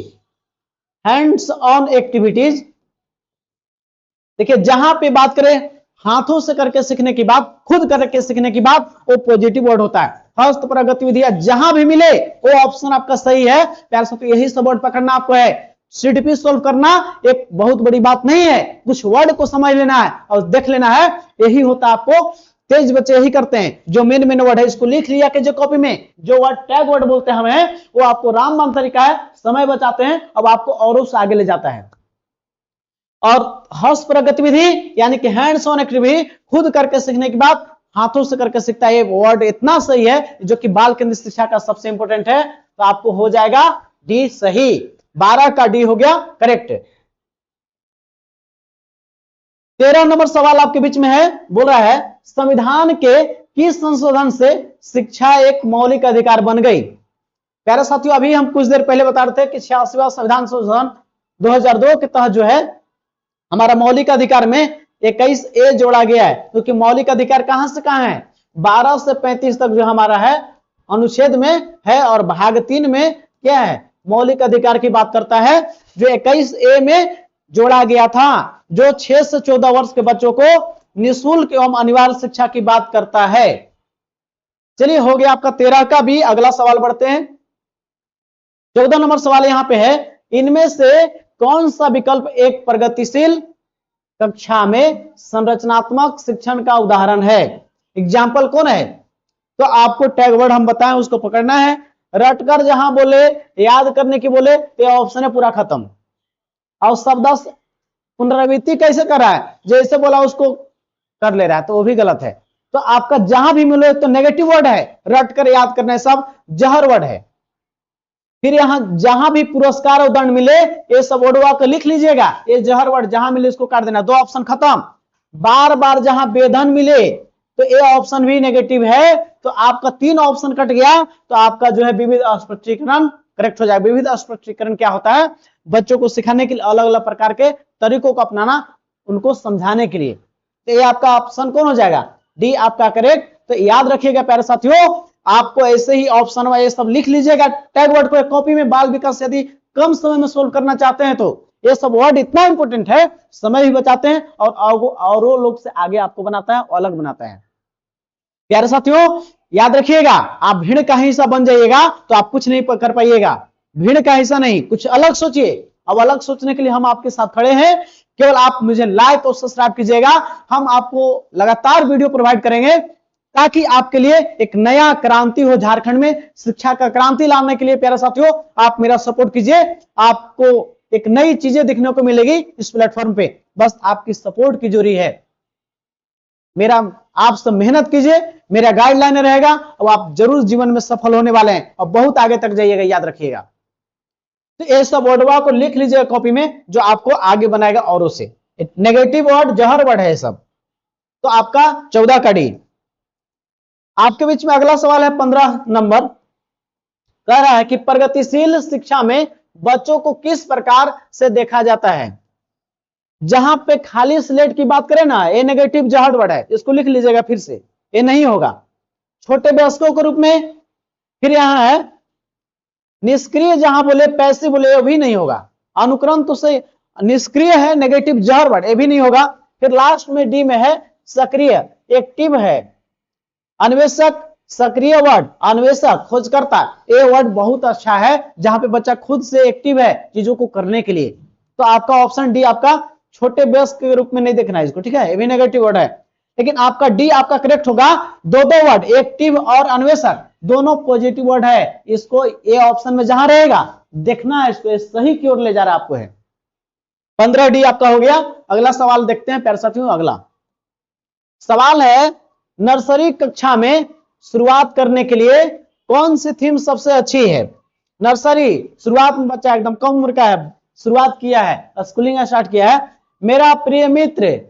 hands on activities. देखिए जहां पे बात करें हाथों से करके सीखने की बात, खुद करके सीखने की बात, वो पॉजिटिव वर्ड होता है। हस्तपरक गतिविधियां जहां भी मिले वो ऑप्शन आपका सही है। प्यारे साथियों, यही सब वर्ड पकड़ना आपको है। सीडीपी सोल्व करना एक बहुत बड़ी बात नहीं है, कुछ वर्ड को समझ लेना है और देख लेना है, यही होता है। आपको तेज बच्चे यही करते हैं। जो मेन वर्ड है इसको लिख लिया कि जो कॉपी में जो वर्ड टैग वर्ड बोलते हैं हमें, वो आपको रामबाण तरीका है, समय बचाते हैं, अब आपको औरों से आगे ले जाता है। और हस्तपरक गतिविधि यानी कि हैंड्स ऑन एक्टिविटी, खुद करके सीखने की बात, हाथों से करके सीखता है, ये वर्ड इतना सही है जो कि बाल केंद्रित शिक्षा का सबसे इंपॉर्टेंट है। तो आपको हो जाएगा डी सही, 12 का डी हो गया करेक्ट। 13 नंबर सवाल आपके बीच में है, बोल रहा है संविधान के किस संशोधन से शिक्षा एक मौलिक अधिकार बन गई। प्यारे साथियों, अभी हम कुछ देर पहले बता रहे थे कि 86वां संविधान संशोधन 2002 के तहत जो है हमारा मौलिक अधिकार में 21A जोड़ा गया है। क्योंकि मौलिक अधिकार कहां से कहां है, 12 से 35 तक जो हमारा है अनुच्छेद में है, और भाग 3 में क्या है, मौलिक अधिकार की बात करता है, जो 21A में जोड़ा गया था, जो 6 से 14 वर्ष के बच्चों को निःशुल्क एवं अनिवार्य शिक्षा की बात करता है। चलिए, हो गया आपका 13 का भी। अगला सवाल बढ़ते हैं। 14 नंबर सवाल यहां पे है, इनमें से कौन सा विकल्प एक प्रगतिशील कक्षा में संरचनात्मक शिक्षण का उदाहरण है। एग्जाम्पल कौन है, तो आपको टैग वर्ड हम बताएं उसको पकड़ना है। रटकर जहां बोले, याद करने की बोले, तो ऑप्शन है पूरा खत्म। और शब्द पुनरावृत्ति कैसे कर रहा है, जैसे बोला उसको कर ले रहा है, तो वो भी गलत है। तो आपका जहां भी मिले तो नेगेटिव वर्ड है, रटकर याद करने सब जहर वर्ड है। फिर यहां जहां भी पुरस्कार और दंड मिले, ये सब वर्ड को लिख लीजिएगा, ये जहर वर्ड जहां मिले उसको काट देना, 2 ऑप्शन खत्म। बार बार जहां वेदन मिले तो ये ऑप्शन भी नेगेटिव है, तो आपका 3 ऑप्शन कट गया। तो आपका जो है विविध स्पष्टीकरण करेक्ट हो जाएगा। विविध स्पष्टीकरण क्या होता है, बच्चों को सिखाने के लिए अलग अलग प्रकार के तरीकों को अपनाना, उनको समझाने के लिए। तो ये आपका ऑप्शन कौन हो जाएगा, डी आपका करेक्ट। तो याद रखिएगा प्यारे साथियों, आपको ऐसे ही ऑप्शन में ये सब लिख लीजिएगा टैग वर्ड को एक कॉपी में। बाल विकास यदि कम समय में सोल्व करना चाहते हैं तो ये सब वर्ड इतना इंपॉर्टेंट है, समय भी बचाते हैं और लोग से आगे आपको बनाता है, अलग बनाता है। प्यारे साथियों, याद रखिएगा, आप भीड़ का हिस्सा बन जाइएगा तो आप कुछ नहीं कर पाइएगा। भीड़ का हिस्सा नहीं, कुछ अलग सोचिए। अब अलग सोचने के लिए हम आपके साथ खड़े हैं, केवल आप मुझे लाइक और सब्सक्राइब कीजिएगा। हम आपको लगातार वीडियो प्रोवाइड करेंगे ताकि आपके लिए एक नया क्रांति हो। झारखंड में शिक्षा का क्रांति लाने के लिए प्यारे साथियों आप मेरा सपोर्ट कीजिए। आपको एक नई चीजें देखने को मिलेगी इस प्लेटफॉर्म पे, बस आपकी सपोर्ट की जरूरी है। मेरा आप सब मेहनत कीजिए, मेरा गाइडलाइन रहेगा और आप जरूर जीवन में सफल होने वाले हैं और बहुत आगे तक जाइएगा, याद रखिएगा। तो ये सब वर्डवा को लिख लीजिएगा कॉपी में, जो आपको आगे बनाएगा औरों से। नेगेटिव वर्ड जहर वर्ड है सब। तो आपका 14 का डी। आपके बीच में अगला सवाल है 15 नंबर, कह रहा है कि प्रगतिशील शिक्षा में बच्चों को किस प्रकार से देखा जाता है। जहां पे खाली स्लेट की बात करें ना, ये नेगेटिव जहर वर्ड है, इसको लिख लीजिएगा फिर से, ये नहीं होगा। छोटे वयस्कों के रूप में, फिर यहां है निष्क्रिय, जहां बोले पैसिव बोले, ये भी नहीं होगा। अनुक्रम तो से निष्क्रिय है, नेगेटिव जहर वर्ड, ये भी नहीं होगा। फिर लास्ट में डी में है सक्रिय, एक्टिव है। अन्वेषक, सक्रिय वर्ड, अन्वेषक, खोजकर्ता, ये वर्ड बहुत अच्छा है जहां पे बच्चा खुद से एक्टिव है चीजों को करने के लिए। तो आपका ऑप्शन डी आपका छोटे वयस्क के रूप में नहीं देखना है इसको, ठीक है, ये भी नेगेटिव वर्ड है। लेकिन आपका डी आपका करेक्ट होगा। दो वर्ड एक्टिव और अन्वेषक दोनों पॉजिटिव वर्ड है। इसको ए ऑप्शन में जहां रहेगा देखना है, इसको सही की ओर ले जा रहा है आपको है। 15 डी आपका हो गया। अगला सवाल देखते हैं प्यारे साथियों। अगला सवाल है, नर्सरी कक्षा में शुरुआत करने के लिए कौन सी थीम सबसे अच्छी है। नर्सरी शुरुआत में बच्चा एकदम कम उम्र का है, शुरुआत किया है, स्कूलिंग स्टार्ट किया है। मेरा प्रिय मित्र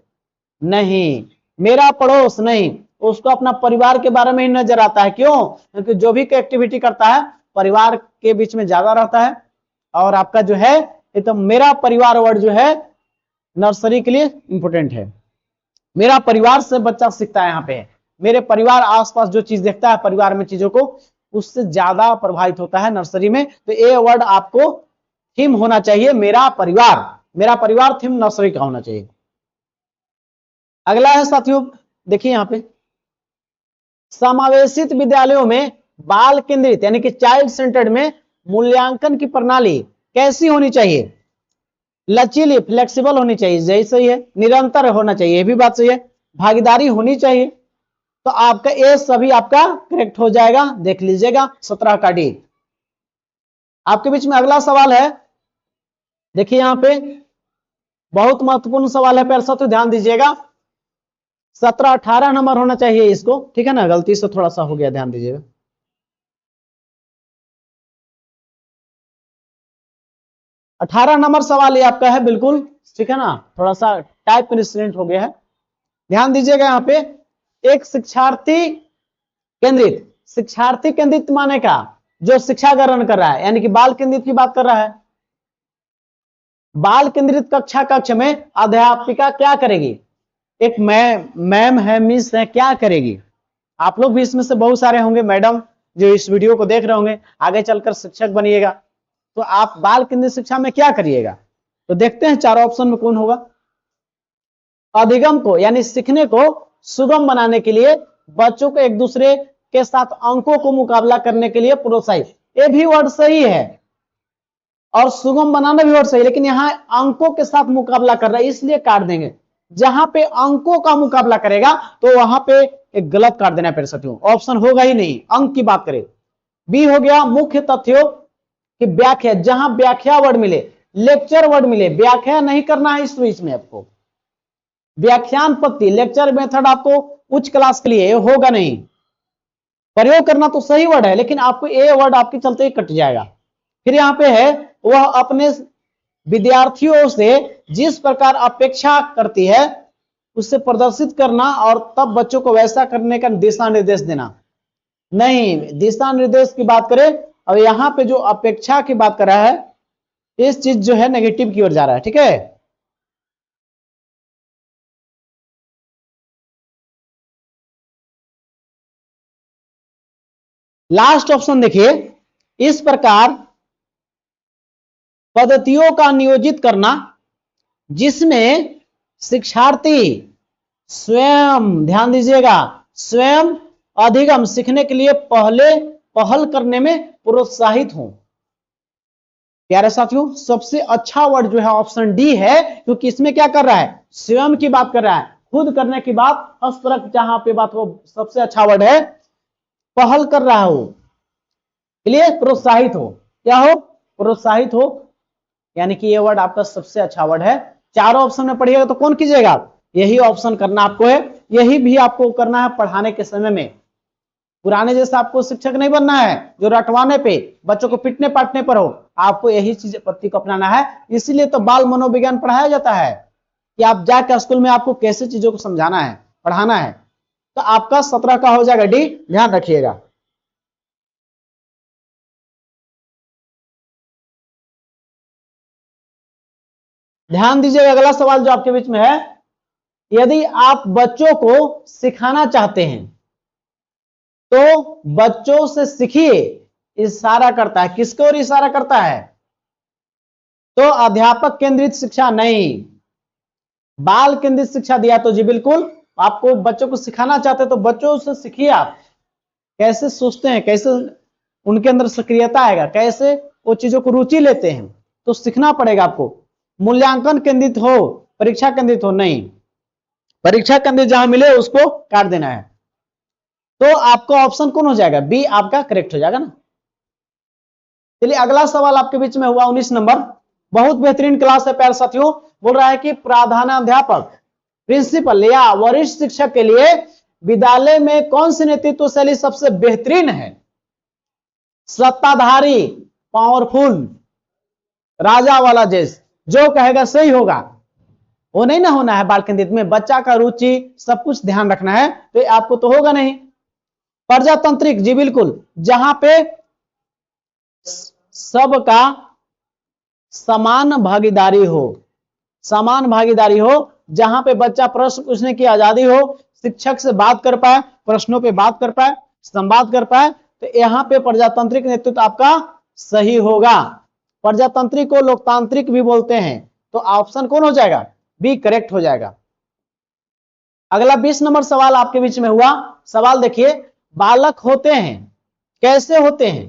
नहीं, मेरा पड़ोस नहीं, उसको अपना परिवार के बारे में ही नजर आता है। क्यों, क्योंकि जो भी एक्टिविटी करता है परिवार के बीच में ज्यादा रहता है। और आपका जो है ये तो मेरा परिवार वर्ड जो है नर्सरी के लिए इंपॉर्टेंट है। मेरा परिवार से बच्चा सीखता है। यहाँ पे मेरे परिवार आसपास जो चीज देखता है परिवार में चीजों को, उससे ज्यादा प्रभावित होता है नर्सरी में। तो ये वर्ड आपको थीम होना चाहिए, मेरा परिवार। मेरा परिवार थीम नर्सरी का होना चाहिए। अगला है साथियों, देखिए यहां पे समावेशित विद्यालयों में बाल केंद्रित यानी कि चाइल्ड सेंटर्ड में मूल्यांकन की प्रणाली कैसी होनी चाहिए? लचीली, फ्लेक्सिबल होनी चाहिए, यही सही है। निरंतर होना चाहिए, ये भी बात सही है। भागीदारी होनी चाहिए। तो आपका ए सभी आपका करेक्ट हो जाएगा, देख लीजिएगा 17 का डी। आपके बीच में अगला सवाल है, देखिए यहां पे बहुत महत्वपूर्ण सवाल है, प्यारे साथियों ध्यान दीजिएगा। 17-18 नंबर होना चाहिए इसको, ठीक है ना, गलती से थोड़ा सा हो गया, ध्यान दीजिएगा। अठारह नंबर सवाल ये आपका है, बिल्कुल ठीक है ना, थोड़ा सा टाइप इंसिडेंट हो गया है। ध्यान दीजिएगा यहां पे, एक शिक्षार्थी केंद्रित माने का जो शिक्षा ग्रहण कर रहा है, यानी कि बाल केंद्रित की बात कर रहा है। बाल केंद्रित कक्ष में अध्यापिका क्या करेगी? एक मैम है, मिस है, क्या करेगी? आप लोग भी इसमें से बहुत सारे होंगे मैडम जो इस वीडियो को देख रहे होंगे, आगे चलकर शिक्षक बनिएगा, तो आप बाल केंद्रित शिक्षा में क्या करिएगा? तो देखते हैं चारों ऑप्शन में कौन होगा। अधिगम को यानी सीखने को सुगम बनाने के लिए, बच्चों को एक दूसरे के साथ अंकों को मुकाबला करने के लिए प्रोत्साहित, ये भी वर्ड सही है, और सुगम बनाना भी वर्ड सही, लेकिन यहां अंकों के साथ मुकाबला कर रहा है इसलिए काट देंगे। जहां पे अंकों का मुकाबला करेगा तो वहां पे एक गलत काट देना है साथियों, ऑप्शन होगा ही नहीं, अंक की बात करें। बी हो गया मुख्य तथ्यों की व्याख्या, जहां व्याख्या वर्ड मिले, लेक्चर वर्ड मिले, व्याख्या नहीं करना है इस बीच में आपको। व्याख्यान पत्ती, लेक्चर मेथड आपको उच्च क्लास के लिए होगा नहीं, प्रयोग करना तो सही वर्ड है, लेकिन आपको ए वर्ड आपके चलते ही कट जाएगा। फिर यहां पे है, वह अपने विद्यार्थियों से जिस प्रकार अपेक्षा करती है उससे प्रदर्शित करना, और तब बच्चों को वैसा करने का दिशा निर्देश देना। नहीं, दिशा निर्देश की बात करें और यहां पे जो अपेक्षा की बात कर रहा है, इस चीज जो है नेगेटिव की ओर जा रहा है, ठीक है। लास्ट ऑप्शन देखिए, इस प्रकार पद्धतियों का नियोजित करना जिसमें शिक्षार्थी स्वयं, ध्यान दीजिएगा, स्वयं अधिगम सीखने के लिए पहल करने में प्रोत्साहित हो। प्यारे साथियों, सबसे अच्छा वर्ड जो है ऑप्शन डी है, क्योंकि इसमें क्या कर रहा है, स्वयं की बात कर रहा है, खुद करने की बात, अस्परक जहां पे बात हो, सबसे अच्छा वर्ड है, पहल कर रहा हो, इसलिए प्रोत्साहित हो, क्या हो, प्रोत्साहित हो, यानी कि ये वर्ड आपका सबसे अच्छा वर्ड है। चारों ऑप्शन में पढ़िएगा तो कौन कीजिएगा, यही ऑप्शन करना आपको है, यही भी आपको करना है पढ़ाने के समय में। पुराने जैसा आपको शिक्षक नहीं बनना है जो रटवाने पे, बच्चों को पिटने पाटने पर हो, आपको यही चीज पद्धति को अपनाना है। इसीलिए तो बाल मनोविज्ञान पढ़ाया जाता है कि आप जाकर स्कूल में आपको कैसे चीजों को समझाना है, पढ़ाना है। तो आपका 17 का हो जाएगा डी, ध्यान रखिएगा। ध्यान दीजिएगा, अगला सवाल जो आपके बीच में है, यदि आप बच्चों को सिखाना चाहते हैं तो बच्चों से सीखिए, इशारा करता है, किसको और इशारा करता है, तो अध्यापक केंद्रित शिक्षा नहीं, बाल केंद्रित शिक्षा दिया। तो जी बिल्कुल, आपको बच्चों को सिखाना चाहते हैं तो बच्चों से सीखिए, आप कैसे सोचते हैं, कैसे उनके अंदर सक्रियता आएगा, कैसे वो चीजों को रुचि लेते हैं, तो सीखना पड़ेगा आपको। मूल्यांकन केंद्रित हो, परीक्षा केंद्रित हो नहीं, परीक्षा केंद्रित जहां मिले उसको काट देना है। तो आपका ऑप्शन कौन हो जाएगा, बी आपका करेक्ट हो जाएगा ना। चलिए अगला सवाल आपके बीच में हुआ 19 नंबर, बहुत बेहतरीन क्लास है प्यारे साथियों। बोल रहा है कि प्रधानाध्यापक, प्रिंसिपल या वरिष्ठ शिक्षक के लिए विद्यालय में कौन सी नेतृत्व शैली सबसे बेहतरीन है? सत्ताधारी, पावरफुल, राजा वाला जैस, जो कहेगा सही होगा, वो नहीं ना होना है। बाल केंद्रित में बच्चा का रुचि सब कुछ ध्यान रखना है, तो आपको तो होगा नहीं। प्रजातांत्रिक, जी बिल्कुल, जहां पे सबका समान भागीदारी हो, समान भागीदारी हो, जहां पे बच्चा प्रश्न पूछने की आजादी हो, शिक्षक से बात कर पाए, प्रश्नों पे बात कर पाए, संवाद कर पाए, तो यहां पे प्रजातांत्रिक नेतृत्व आपका सही होगा। प्रजातांत्रिक को लोकतांत्रिक भी बोलते हैं, तो ऑप्शन कौन हो जाएगा, बी करेक्ट हो जाएगा। अगला 20 नंबर सवाल आपके बीच में हुआ। सवाल देखिए, बालक होते हैं, कैसे होते हैं?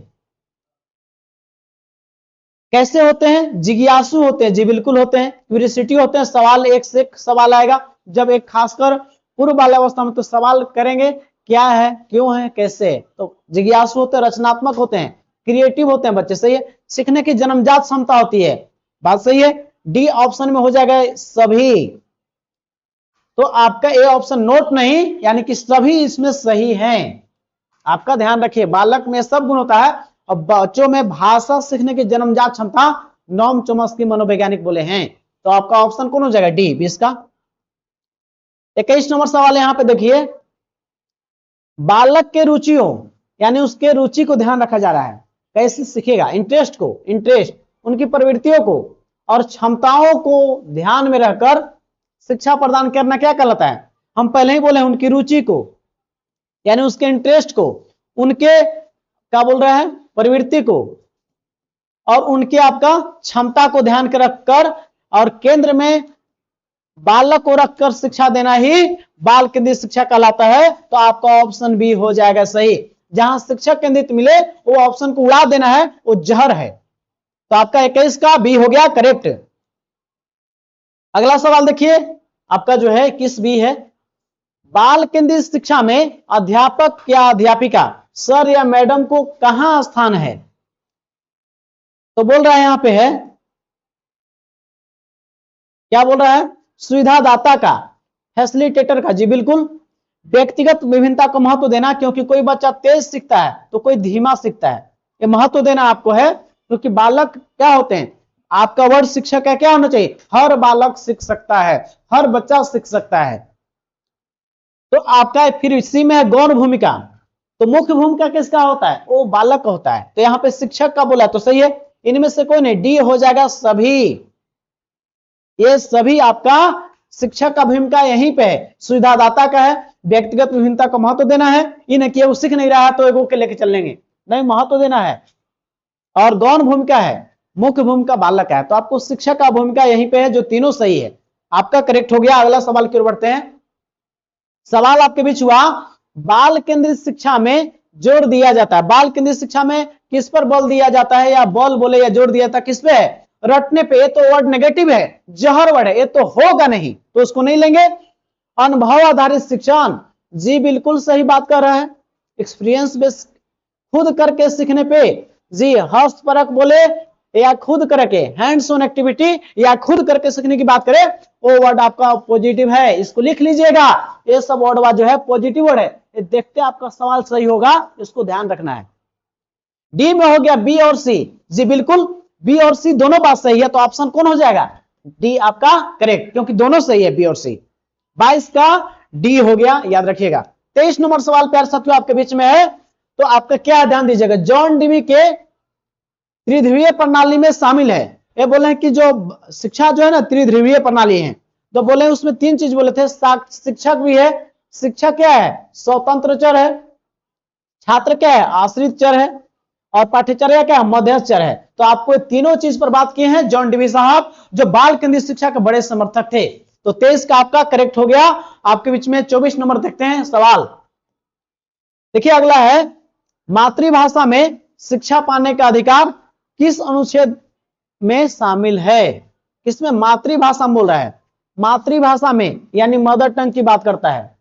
कैसे होते हैं? जिज्ञासु होते हैं, जी बिल्कुल होते हैं। क्यूरियोसिटी होते हैं, सवाल एक से एक सवाल आएगा जब एक खासकर पूर्व बाल्यावस्था में, तो सवाल करेंगे क्या है, क्यों है, कैसे है। तो जिज्ञासु होते हैं, रचनात्मक होते हैं, क्रिएटिव होते हैं बच्चे, सही है। सीखने की जन्मजात क्षमता होती है, बात सही है। डी ऑप्शन में हो जाएगा सभी। तो आपका ए ऑप्शन नोट नहीं, यानी कि सभी इसमें सही हैं। आपका ध्यान रखिए, बालक में सब गुण होता है और बच्चों में भाषा सीखने की जन्मजात क्षमता नॉम चोम्स्की मनोवैज्ञानिक बोले हैं। तो आपका ऑप्शन कौन हो जाएगा? डी 20 का। 21 नंबर सवाल यहां पे देखिए, बालक के रुचियों यानी उसके रुचि को ध्यान रखा जा रहा है, कैसे सीखेगा, इंटरेस्ट उनकी प्रवृत्तियों को और क्षमताओं को ध्यान में रहकर शिक्षा प्रदान करना क्या कहलाता है? हम पहले ही बोले उनकी रुचि को, यानी उसके इंटरेस्ट को, उनके क्या बोल रहे हैं, प्रवृत्ति को, और उनके आपका क्षमता को ध्यान के रखकर और केंद्र में बालक को रखकर शिक्षा देना ही बाल केंद्रित शिक्षा कहलाता है। तो आपका ऑप्शन बी हो जाएगा सही। जहां शिक्षक केंद्रित मिले वो ऑप्शन को उड़ा देना है, वो जहर है। तो आपका 21 का बी हो गया करेक्ट। अगला सवाल देखिए, आपका जो है किस बी है, बाल केंद्रित शिक्षा में अध्यापक या अध्यापिका, सर या मैडम को कहां स्थान है? तो बोल रहा है यहां पे है, क्या बोल रहा है, सुविधादाता का, फैसिलिटेटर का, जी बिल्कुल। व्यक्तिगत विभिन्नता को महत्व देना, क्योंकि कोई बच्चा तेज सीखता है तो कोई धीमा सीखता है, ये महत्व देना आपको है। क्योंकि बालक क्या होते हैं, आपका वर्ड शिक्षक का क्या होना चाहिए, हर बालक सीख सकता है, हर बच्चा सीख सकता है। तो आपका फिर इसी में है गौण भूमिका। तो मुख्य भूमिका किसका होता है, वो बालक का होता है। तो यहां पे शिक्षक का बोला तो सही है, इनमें से कोई नहीं, डी हो जाएगा सभी। ये सभी आपका शिक्षक का भूमिका यहीं पे है। सुविधादाता का है, व्यक्तिगत विभिन्नता को महत्व देना है, इन्हें कि वो सीख नहीं रहा है तो एगो के लेके चल लेंगे, नहीं, महत्व देना है। और गौण भूमिका है, मुख्य भूमिका बालक है। तो आपको शिक्षक का भूमिका यहीं पे है, जो तीनों सही है। आपका करेक्ट हो गया। अगला सवाल की ओर बढ़ते हैं। सवाल आपके बीच हुआ, बाल केंद्रित शिक्षा में जोर दिया जाता है, बाल केंद्रित शिक्षा में किस पर बल दिया जाता है, या बल बोले या जोर दिया जाता है, किस पे है, रटने पे। ये तो वर्ड नेगेटिव है, जहर वर्ड है, ये तो होगा नहीं, तो उसको नहीं लेंगे। अनुभव आधारित शिक्षण, जी बिल्कुल सही बात कर रहा है। एक्सपीरियंस बेस्ड, खुद करके सीखने पे, जी हस्तपरक बोले या खुद करके, हैंड्स ऑन एक्टिविटी या खुद करके सीखने की बात करें, वो वर्ड आपका पॉजिटिव है, इसको लिख लीजिएगा। ये सब वर्ड जो है पॉजिटिव वर्ड है। ये देखते आपका सवाल सही होगा, इसको ध्यान रखना है। डी में हो गया बी और सी, जी बिल्कुल, बी और सी दोनों बात सही है। तो ऑप्शन कौन हो जाएगा, डी आपका करेक्ट, क्योंकि दोनों सही है, बी और सी। 22 का डी हो गया, याद रखिएगा। 23 नंबर सवाल प्यार साथियों आपके बीच में है। तो आपका क्या ध्यान दीजिएगा, जॉन डीवी के त्रिध्रुवीय प्रणाली में शामिल है। ये बोले हैं कि जो शिक्षा जो है ना त्रिध्रुवीय प्रणाली है। तो बोले उसमें 3 चीज बोले थे, शिक्षक भी है, शिक्षक क्या है, स्वतंत्र चर है, छात्र क्या है, आश्रित चर है, और पाठ्यचर्या क्या है, मध्यस्थ चर है। तो आपको तीनों चीज पर बात किए हैं जॉन डीवी साहब, जो बाल केंद्रित शिक्षा के बड़े समर्थक थे। तो 23 का आपका करेक्ट हो गया। आपके बीच में 24 नंबर देखते हैं सवाल। देखिए अगला है, मातृभाषा में शिक्षा पाने का अधिकार किस अनुच्छेद में शामिल है? किसमें, मातृभाषा बोल रहा है, मातृभाषा में यानी मदर टंग की बात करता है।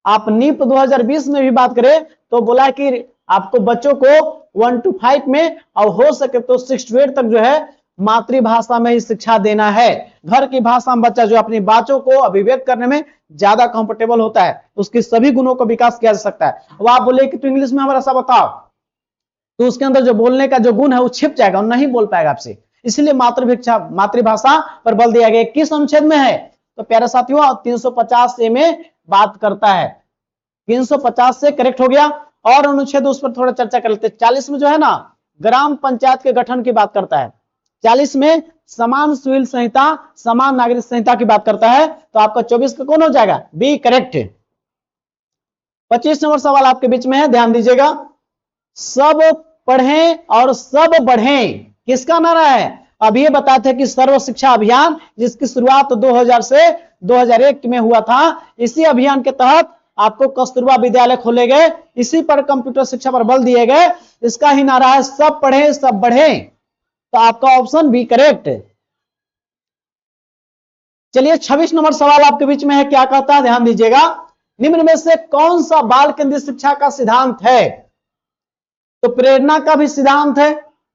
आप नीप 2020 में भी बात करें तो बोला कि आपको बच्चों को 1 to 5 में और हो सके तो 6 to 8 तक जो है मातृभाषा में ही शिक्षा देना है। घर की भाषा में बच्चा जो अपनी बातों को अभिव्यक्त करने में ज्यादा कंफर्टेबल होता है, उसके सभी गुणों का विकास किया जा सकता है। अब आप बोले कि तो इंग्लिश में हमारा सा बताओ, तो उसके अंदर जो बोलने का जो गुण है वो छिप जाएगा और नहीं बोल पाएगा आपसे। इसलिए मातृभाषा पर बल दिया गया। किस अनुच्छेद में है? तो प्यारे साथियों 350 ए में बात करता है। 350 से करेक्ट हो गया। और अनुच्छेद उस पर थोड़ा चर्चा कर लेते हैं। 40 में जो है ना ग्राम पंचायत के गठन की बात करता है। 40 में समान सिविल संहिता, समान नागरिक संहिता की बात करता है। तो आपका 24 का कौन हो जाएगा, बी करेक्ट। 25 नंबर सवाल आपके बीच में है, ध्यान दीजिएगा। सब पढ़ें और सब बढ़ें, किसका नारा है? अभी ये बताए थे कि सर्व शिक्षा अभियान जिसकी शुरुआत 2000 से 2001 में हुआ था, इसी अभियान के तहत आपको कस्तूरबा विद्यालय खोले गए, इसी पर कंप्यूटर शिक्षा पर बल दिए गए। इसका ही नारा है सब पढ़े सब बढ़े, तो आपका ऑप्शन बी करेक्ट। चलिए 26 नंबर सवाल आपके बीच में है, क्या कहता है, ध्यान दीजिएगा। निम्न में से कौन सा बाल केंद्रित शिक्षा का सिद्धांत है? तो प्रेरणा का भी सिद्धांत है,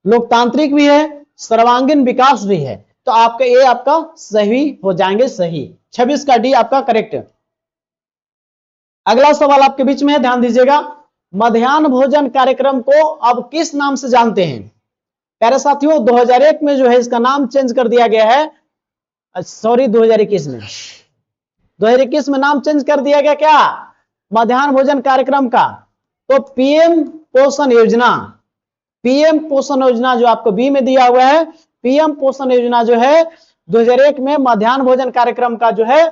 लोकतांत्रिक भी है, सर्वांगीण विकास भी है, तो आपका ये आपका सही हो जाएंगे, सही 26 का डी आपका करेक्ट। अगला सवाल आपके बीच में है, ध्यान दीजिएगा। मध्याह्न भोजन कार्यक्रम को अब किस नाम से जानते हैं? प्यारे साथियों 2001 में जो है इसका नाम चेंज कर दिया गया है, सॉरी 2021 में नाम चेंज कर दिया गया, क्या मध्याह्न भोजन कार्यक्रम का, तो पीएम पोषण योजना। पीएम पोषण योजना जो आपको बी में दिया हुआ है, पीएम पोषण योजना जो है 2001 में मध्याह्न भोजन कार्यक्रम का जो है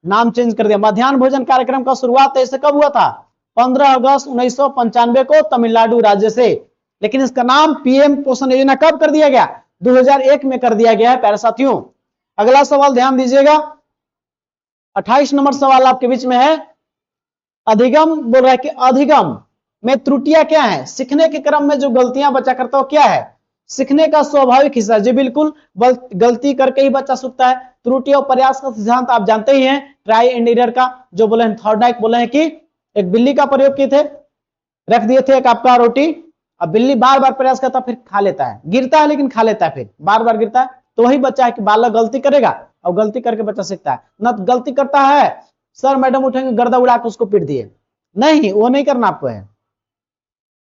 नाम चेंज कर दिया। मध्याह्न भोजन कार्यक्रम का शुरुआत ऐसे कब हुआ था? 15 अगस्त 1995 को तमिलनाडु राज्य से, लेकिन इसका नाम पीएम पोषण योजना कब कर दिया गया? 2001 में कर दिया गया है प्यारे साथियों। अगला सवाल ध्यान दीजिएगा, 28 नंबर सवाल आपके बीच में है। अधिगम बोल रहा है कि अधिगम में त्रुटियां क्या है? सीखने के क्रम में जो गलतियां बच्चा करता है क्या है? सीखने का स्वाभाविक हिस्सा, जी बिल्कुल, गलती करके ही बच्चा सीखता है। त्रुटि और प्रयास का सिद्धांत आप जानते ही हैं, ट्राई एंड एरर का, जो बोले हैं थॉर्नडाइक बोले हैं कि एक बिल्ली का प्रयोग किए थे, रख दिए थे एक आपका रोटी, अब बिल्ली बार बार प्रयास करता फिर खा लेता है, गिरता है लेकिन खा लेता है, फिर बार बार गिरता है, तो वही बच्चा है कि बालक गलती करेगा और गलती करके बच्चा सीखता है। न गलती करता है सर मैडम उठेंगे गर्दा उड़ा के उसको पीट दिए, नहीं, वो नहीं करना आपको है।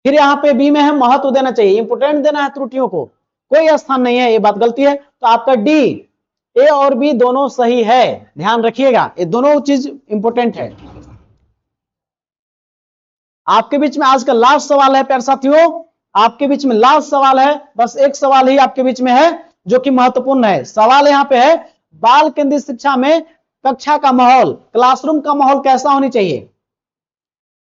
फिर यहाँ पे बी में है महत्व देना चाहिए, इंपोर्टेंट देना है, त्रुटियों को कोई स्थान नहीं है, ये बात गलती है, तो आपका डी, ए और बी दोनों सही है, ध्यान रखिएगा, ये दोनों चीज इंपोर्टेंट है। आपके बीच में आज का लास्ट सवाल है प्यारे साथियों, आपके बीच में लास्ट सवाल है, बस एक सवाल ही आपके बीच में है जो कि महत्वपूर्ण है। सवाल यहाँ पे है, बाल केंद्रित शिक्षा में कक्षा का माहौल, क्लासरूम का माहौल कैसा होनी चाहिए?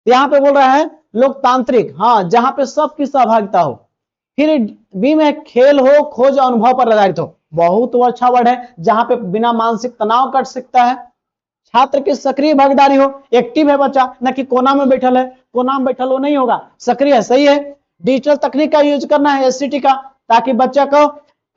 यहाँ पे बोल रहा है लोकतांत्रिक, हाँ, जहां पे सबकी सहभागिता हो। फिर बी में खेल हो, खोज अनुभव पर आधारित हो, बहुत अच्छा वर्ड है, जहां पे बिना मानसिक तनाव कट सकता है। छात्र की सक्रिय भागीदारी हो, एक्टिव है बच्चा, न कि कोना में बैठल है, कोना में बैठल हो नहीं होगा, सक्रिय है, सही है। डिजिटल तकनीक का यूज करना है, एससीटी का, ताकि बच्चा को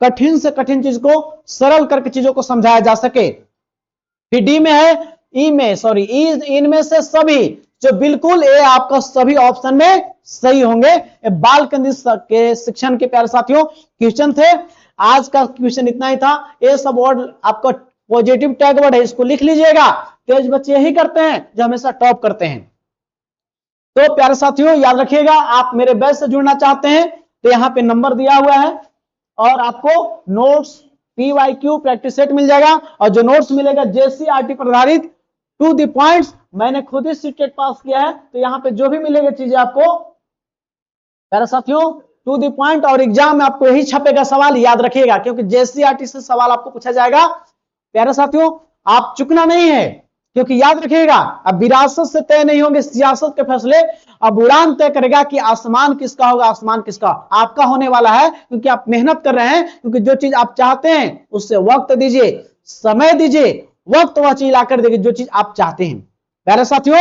कठिन से कठिन चीज को सरल करके चीजों को समझाया जा सके। फिर डी में है, इनमें से सभी, जो बिल्कुल ये आपका सभी ऑप्शन में सही होंगे। बाल केंद्रित के शिक्षण के प्यारे साथियों क्वेश्चन थे, आज का क्वेश्चन इतना ही था। ये सब वर्ड आपका पॉजिटिव टैग वर्ड है, इसको लिख लीजिएगा, तेज बच्चे यही करते हैं जो हमेशा टॉप करते हैं। तो प्यारे साथियों याद रखिएगा, आप मेरे बैच से जुड़ना चाहते हैं तो यहाँ पे नंबर दिया हुआ है, और आपको नोट्स पीवाईक्यू प्रैक्टिस सेट मिल जाएगा, और जो नोट्स मिलेगा जेसीईआरटी पर आधारित टू द पॉइंट्स, मैंने खुद ही सीटेट पास किया है, तो यहाँ पे जो भी मिलेगा चीजें आपको प्यारे साथियों टू द पॉइंट, और एग्जाम में आपको यही छपेगा सवाल, याद रखिएगा, क्योंकि जेसीईआरटी से सवाल आपको पूछा जाएगा। प्यारे साथियों आप चुकना नहीं है, क्योंकि याद रखिएगा, अब विरासत से तय नहीं होंगे सियासत के फैसले, अब उड़ान तय करेगा कि आसमान किसका होगा, आसमान किसका, आपका होने वाला है, क्योंकि आप मेहनत कर रहे हैं, क्योंकि जो चीज आप चाहते हैं उससे वक्त दीजिए, समय दीजिए, वक्त वह चीज लाकर देगी जो चीज आप चाहते हैं। प्यारे साथियों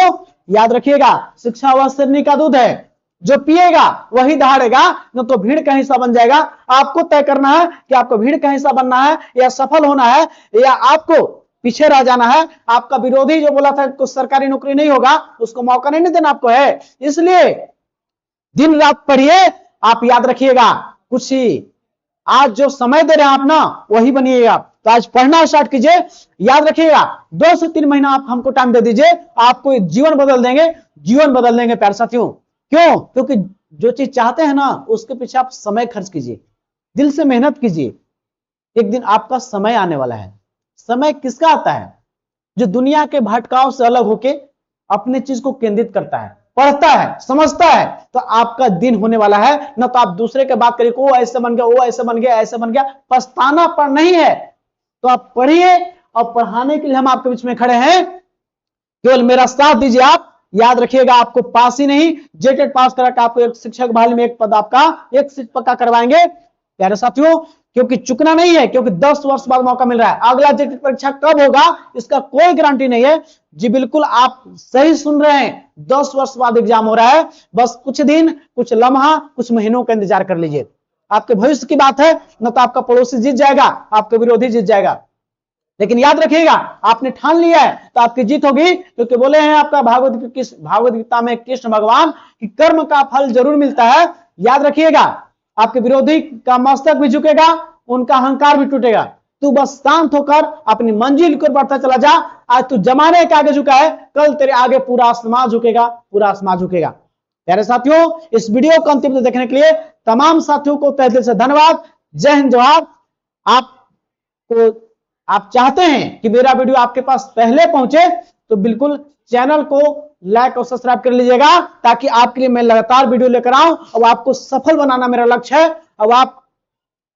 याद रखिएगा, शिक्षा वह सिरनी का दूध है, जो पिएगा वही दहाड़ेगा, न तो भीड़ का हिस्सा बन जाएगा। आपको तय करना है कि आपको भीड़ का हिस्सा बनना है, या सफल होना है, या आपको पीछे रह जाना है। आपका विरोधी जो बोला था कुछ सरकारी नौकरी नहीं होगा, उसको मौका नहीं देना आपको है, इसलिए दिन रात पढ़िए, आप याद रखिएगा, कुछ ही आज जो समय दे रहे हैं आप ना, वही बनिएगा। तो आज पढ़ना स्टार्ट कीजिए, याद रखिएगा 2 से 3 महीना आप हमको टाइम दे दीजिए, आपको जीवन बदल देंगे, जीवन बदल देंगे प्यारे साथियों। क्यों? क्योंकि जो चीज चाहते हैं ना, उसके पीछे आप समय खर्च कीजिए, दिल से मेहनत कीजिए, एक दिन आपका समय आने वाला है। समय किसका आता है? जो दुनिया के भटकाव से अलग होके अपने चीज को केंद्रित करता है, पढ़ता है, समझता है, तो आपका दिन होने वाला है। न तो आप दूसरे के बात करिए, वो ऐसे बन गया, वो ऐसे बन गया, ऐसे बन गया, पछताना पर नहीं है। तो आप पढ़िए, और पढ़ाने के लिए हम आपके बीच में खड़े हैं, केवल मेरा साथ दीजिए। आप याद रखिएगा, आपको पास ही नहीं, जेटेट पास करा के आपको एक शिक्षक बहाली में एक पद आपका एक सीट पक्का करवाएंगे प्यारे साथियों। क्योंकि चुकना नहीं है, क्योंकि 10 वर्ष बाद मौका मिल रहा है। अगला जेईई परीक्षा कब होगा इसका कोई गारंटी नहीं है। जी बिल्कुल आप सही सुन रहे हैं, 10 वर्ष बाद एग्जाम हो रहा है। बस कुछ दिन, कुछ लम्हा, कुछ महीनों का इंतजार कर लीजिए। आपके भविष्य की बात है, न तो आपका पड़ोसी जीत जाएगा, आपका विरोधी जीत जाएगा। लेकिन याद रखिएगा, आपने ठान लिया है तो आपकी जीत होगी, क्योंकि बोले हैं आपका भागवत गीता में कृष्ण भगवान कि कर्म का फल जरूर मिलता है। याद रखिएगा, आपके विरोधी का मस्तक भी झुकेगा, उनका अहंकार भी टूटेगा। तू बस शांत होकर अपनी मंजिल को बढ़ता चला जा। आज तू जमाने के आगे झुका है, कल तेरे आगे पूरा आसमान झुकेगा, पूरा आसमान झुकेगा। प्यारे साथियों, इस वीडियो को अंतिम तक देखने के लिए तमाम साथियों को तहे दिल से धन्यवाद। जय हिंद, जवाहर। आप चाहते हैं कि मेरा वीडियो आपके पास पहले पहुंचे तो बिल्कुल चैनल को लाइक और सब्सक्राइब कर लीजिएगा, ताकि आपके लिए मैं लगातार वीडियो लेकर आऊं। अब आपको सफल बनाना मेरा लक्ष्य है। अब आप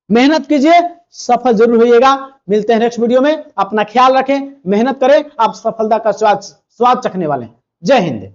मेहनत कीजिए, सफल जरूर होइएगा। मिलते हैं नेक्स्ट वीडियो में। अपना ख्याल रखें, मेहनत करें, आप सफलता का स्वाद चखने वाले हैं। जय हिंद।